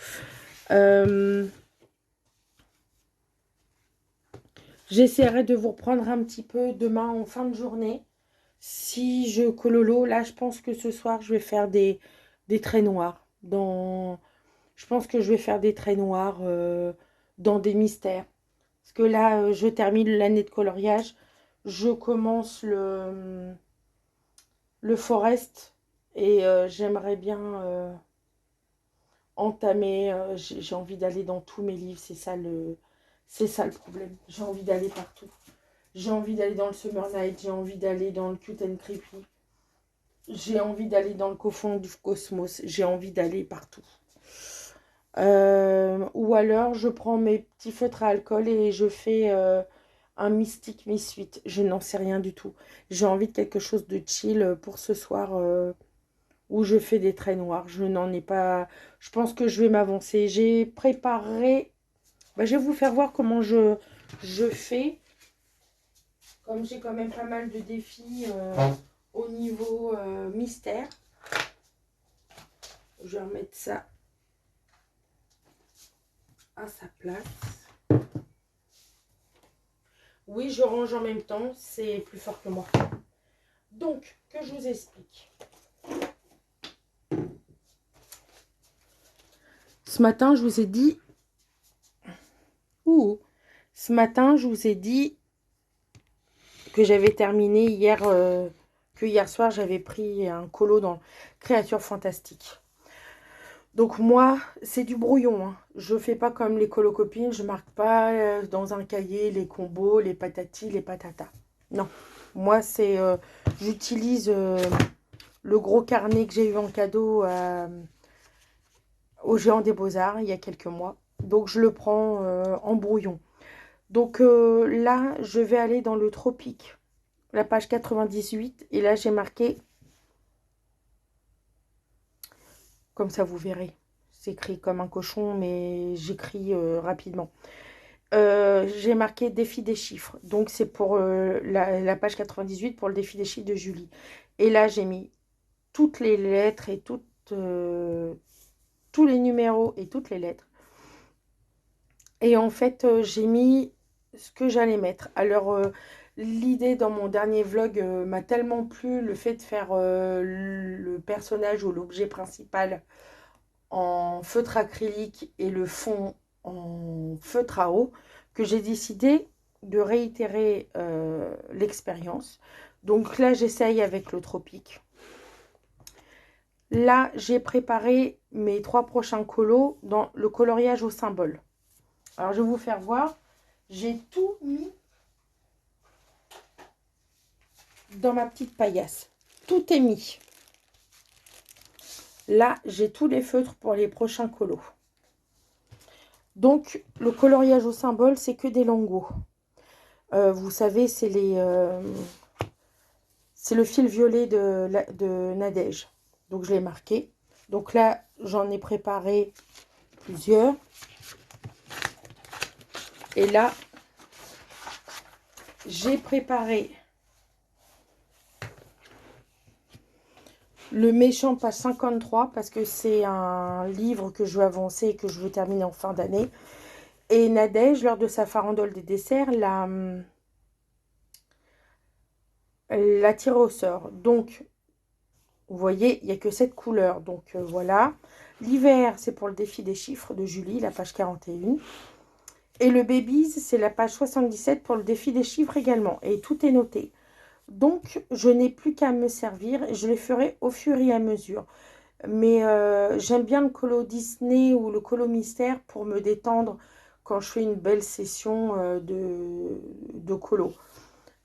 J'essaierai de vous reprendre un petit peu demain en fin de journée. Si je cololo, là, je pense que ce soir, je vais faire des traits noirs. Je pense que je vais faire des traits noirs dans des mystères. Parce que là, je termine l'année de coloriage. Je commence le forest. Et j'aimerais bien entamer. J'ai envie d'aller dans tous mes livres. C'est ça le problème. J'ai envie d'aller partout. J'ai envie d'aller dans le Summer Night. J'ai envie d'aller dans le Cute and Creepy. J'ai envie d'aller dans le cofond du cosmos. J'ai envie d'aller partout. Ou alors, je prends mes petits feutres à alcool et je fais un Mystic Miss 8. Je n'en sais rien du tout. J'ai envie de quelque chose de chill pour ce soir où je fais des traits noirs. Je n'en ai pas... Je pense que je vais m'avancer. J'ai préparé... Bah, je vais vous faire voir comment je fais. Comme j'ai quand même pas mal de défis au niveau mystère. Je vais remettre ça à sa place. Oui, je range en même temps, c'est plus fort que moi. Donc, que je vous explique. Ce matin, je vous ai dit... Ce matin, je vous ai dit que j'avais terminé hier... que hier soir, j'avais pris un colo dans Créatures Fantastiques. Donc moi, c'est du brouillon. Hein. Je fais pas comme les colocopines. Je marque pas dans un cahier les combos, les patatis, les patatas. Non. Moi, c'est... j'utilise le gros carnet que j'ai eu en cadeau au Géant des Beaux-Arts il y a quelques mois. Donc, je le prends en brouillon. Donc là, je vais aller dans le tropique. La page 98. Et là, j'ai marqué... Comme ça, vous verrez. C'est écrit comme un cochon, mais j'écris rapidement. J'ai marqué défi des chiffres. Donc, c'est pour la page 98 pour le défi des chiffres de Julie. Et là, j'ai mis toutes les lettres et tous les numéros et toutes les lettres. Et en fait, j'ai mis ce que j'allais mettre. Alors, l'idée dans mon dernier vlog m'a tellement plu, le fait de faire le personnage ou l'objet principal en feutre acrylique et le fond en feutre à eau, que j'ai décidé de réitérer l'expérience. Donc là, j'essaye avec le tropique. Là, j'ai préparé mes 3 prochains colos dans le coloriage au symbole. Alors, je vais vous faire voir. J'ai tout mis dans ma petite paillasse. Tout est mis. Là, j'ai tous les feutres pour les prochains colos. Donc, le coloriage au symbole, c'est que des lingots. Vous savez, c'est le fil violet de Nadège. Donc, je l'ai marqué. Donc là, j'en ai préparé plusieurs. Et là, j'ai préparé le méchant page 53 parce que c'est un livre que je veux avancer et que je veux terminer en fin d'année. Et Nadège, lors de sa farandole des desserts, l'a tiré au sort. Donc, vous voyez, il n'y a que cette couleur. Donc, voilà. L'hiver, c'est pour le défi des chiffres de Julie, la page 41. Et le Babies, c'est la page 77 pour le défi des chiffres également. Et tout est noté. Donc, je n'ai plus qu'à me servir. Je les ferai au fur et à mesure. Mais j'aime bien le colo Disney ou le colo mystère pour me détendre quand je fais une belle session de colo.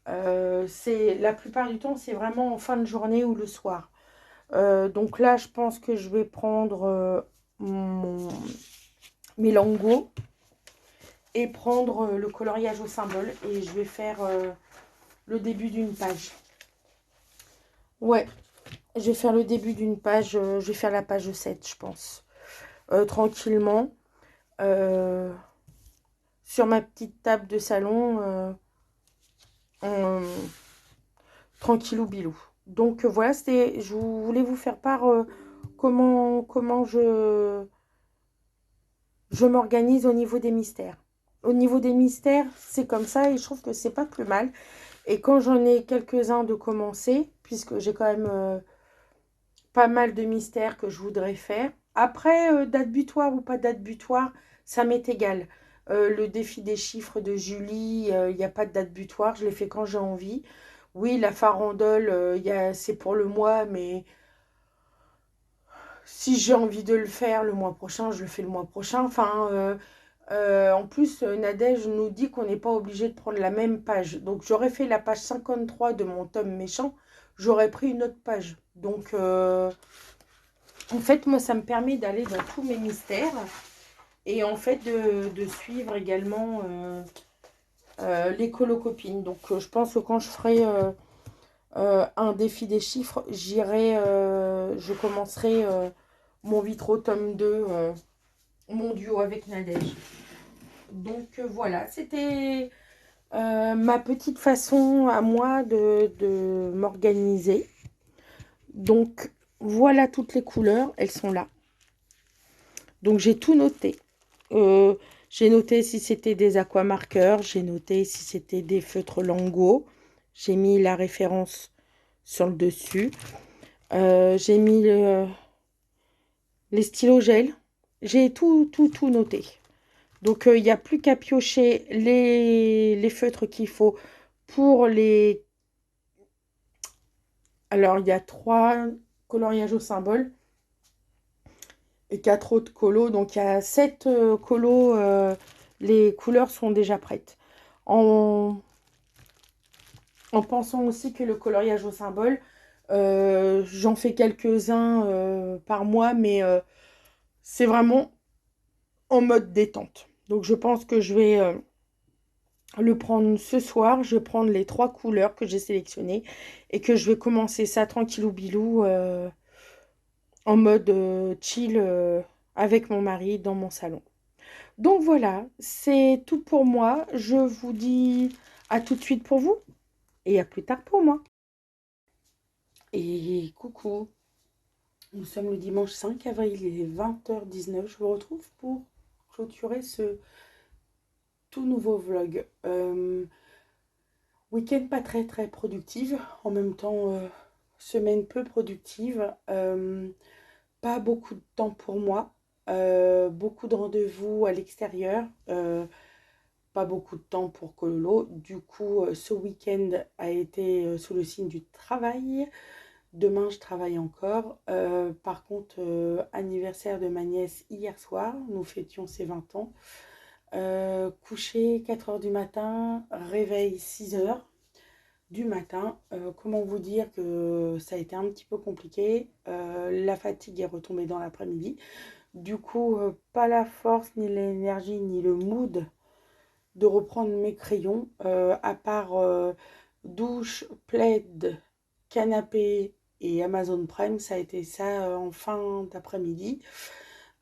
La plupart du temps, c'est vraiment en fin de journée ou le soir. Donc là, je pense que je vais prendre mes lingots et prendre le coloriage au symbole. Et je vais faire le début d'une page. Ouais, je vais faire le début d'une page. Je vais faire la page 7, je pense. Tranquillement. Sur ma petite table de salon. Tranquillou bilou. Donc voilà, je voulais vous faire part comment je m'organise au niveau des mystères. au niveau des mystères, c'est comme ça et je trouve que c'est pas plus mal. Et quand j'en ai quelques-uns de commencer, puisque j'ai quand même pas mal de mystères que je voudrais faire. Après, date butoir ou pas date butoir, ça m'est égal. Le défi des chiffres de Julie, il n'y a pas de date butoir, je l'ai fait quand j'ai envie. Oui, la farandole, c'est pour le mois, mais si j'ai envie de le faire le mois prochain, je le fais le mois prochain. Enfin, en plus, Nadège nous dit qu'on n'est pas obligé de prendre la même page. Donc, j'aurais fait la page 53 de mon tome méchant, j'aurais pris une autre page. Donc, en fait, moi, ça me permet d'aller dans tous mes mystères et en fait de suivre également les colocopines. Donc, je pense que quand je ferai un défi des chiffres, je commencerai mon vitro tome 2, mon duo avec Nadège. Donc, voilà, c'était ma petite façon à moi de m'organiser. Donc, voilà toutes les couleurs, elles sont là. Donc, j'ai tout noté. Euh, j'ai noté si c'était des aquamarqueurs, j'ai noté si c'était des feutres Lango. J'ai mis la référence sur le dessus. J'ai mis les stylos gel. J'ai tout noté. Donc, il n'y a plus qu'à piocher les feutres qu'il faut pour les... Alors, il y a 3 coloriages au symbole et 4 autres colos. Donc, il y a 7 colos. Les couleurs sont déjà prêtes. En, en pensant aussi que le coloriage au symbole, j'en fais quelques-uns par mois, mais c'est vraiment en mode détente. Donc, je pense que je vais le prendre ce soir. Je vais prendre les 3 couleurs que j'ai sélectionnées et que je vais commencer ça tranquillou bilou en mode chill avec mon mari dans mon salon. Donc voilà, c'est tout pour moi. Je vous dis à tout de suite pour vous et à plus tard pour moi. Et coucou, nous sommes le dimanche 5 avril, il est 20h19. Je vous retrouve pour clôturer ce tout nouveau vlog. Week-end pas très très productive, en même temps semaine peu productive. Pas beaucoup de temps pour moi, beaucoup de rendez-vous à l'extérieur, pas beaucoup de temps pour Cololo. Du coup, ce week-end a été sous le signe du travail. Demain, je travaille encore. Par contre, anniversaire de ma nièce hier soir, nous fêtions ses 20 ans. Coucher 4 heures du matin, réveil 6 heures du matin. Comment vous dire que ça a été un petit peu compliqué. La fatigue est retombée dans l'après-midi. Du coup, pas la force, ni l'énergie, ni le mood de reprendre mes crayons. À part douche, plaid, canapé et Amazon Prime, ça a été ça en fin d'après-midi.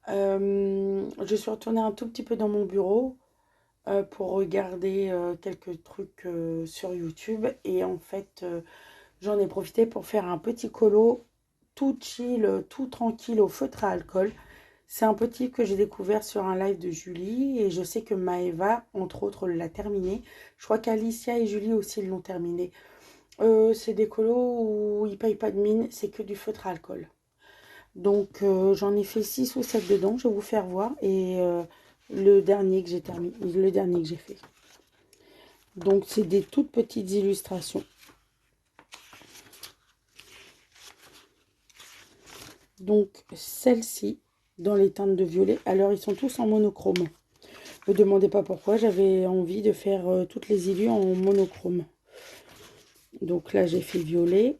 Je suis retournée un tout petit peu dans mon bureau pour regarder quelques trucs sur YouTube. Et en fait, j'en ai profité pour faire un petit colo tout chill, tout tranquille au feutre à alcool. C'est un petit que j'ai découvert sur un live de Julie et je sais que Maëva, entre autres, l'a terminé. Je crois qu'Alicia et Julie aussi l'ont terminé. C'est des colos où ils ne payent pas de mine, c'est que du feutre à alcool. Donc j'en ai fait 6 ou 7 dedans, je vais vous faire voir. Et le dernier que j'ai terminé, le dernier que j'ai fait. Donc c'est des toutes petites illustrations. Donc celle-ci, dans les teintes de violet, alors ils sont tous en monochrome. Ne me demandez pas pourquoi, j'avais envie de faire toutes les illus en monochrome. Donc là j'ai fait violet.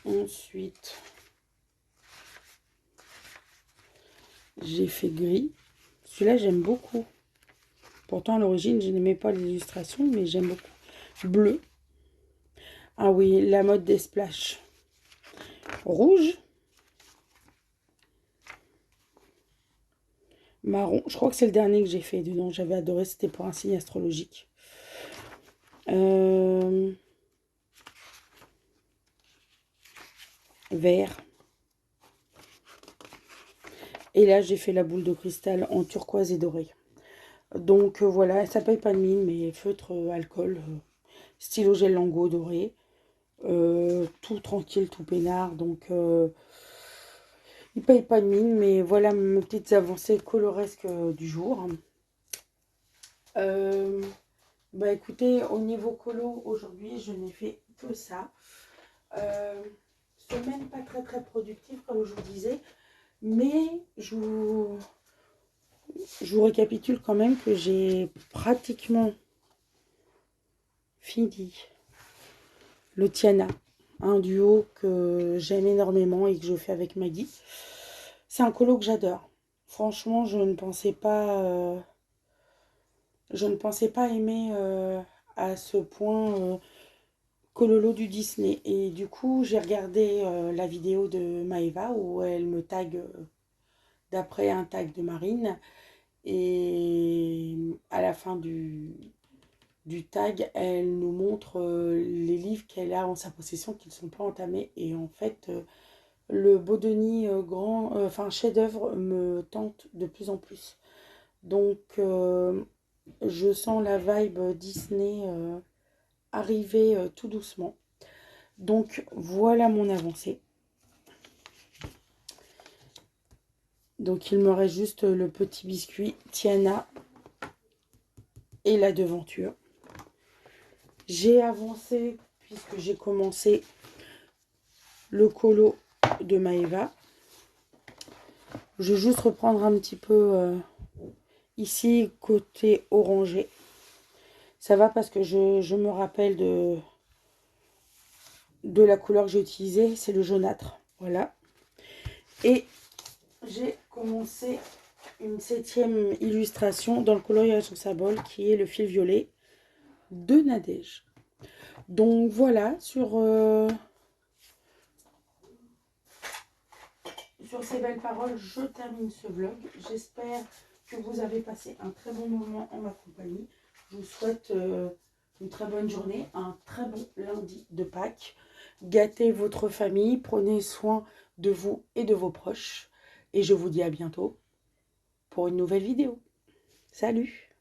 Ensuite j'ai fait gris. Celui-là j'aime beaucoup. Pourtant à l'origine je n'aimais pas l'illustration, mais j'aime beaucoup. Bleu. Ah oui, la mode des splashes. Rouge. Marron. Je crois que c'est le dernier que j'ai fait dedans. J'avais adoré, c'était pour un signe astrologique. Vert. Et là, j'ai fait la boule de cristal en turquoise et doré. Donc voilà, ça paye pas de mine, mais feutre, alcool, stylo gel Lango doré. Tout tranquille, tout peinard. Donc il paye pas de mine, mais voilà mes petites avancées coloresques du jour. Euh, Bah écoutez, au niveau colo, aujourd'hui, je n'ai fait que ça. Euh, Semaine pas très très productive, comme je vous disais, mais je vous récapitule quand même que j'ai pratiquement fini le Tiana, un duo que j'aime énormément et que je fais avec Maggie. C'est un colo que j'adore. Franchement, je ne pensais pas aimer à ce point Cololo du Disney. Et du coup, j'ai regardé la vidéo de Maeva où elle me tag d'après un tag de Marine. Et à la fin du tag, elle nous montre les livres qu'elle a en sa possession qui ne sont pas entamés. Et en fait, le Bodoni enfin chef-d'œuvre me tente de plus en plus. Donc, je sens la vibe Disney arriver tout doucement. Donc, voilà mon avancée. Donc, il me reste juste le petit biscuit Tiana et la devanture. J'ai avancé puisque j'ai commencé le colo de Maeva. Je vais juste reprendre un petit peu ici côté orangé. Ça va parce que je me rappelle de la couleur que j'ai utilisée. C'est le jaunâtre. Voilà. Et j'ai commencé une 7e illustration dans le coloriage symbole qui est le fil violet de Nadège. Donc voilà, sur ces belles paroles, je termine ce vlog. J'espère que vous avez passé un très bon moment en ma compagnie. Je vous souhaite une très bonne journée, un très bon lundi de Pâques. Gâtez votre famille, prenez soin de vous et de vos proches. Et je vous dis à bientôt pour une nouvelle vidéo. Salut!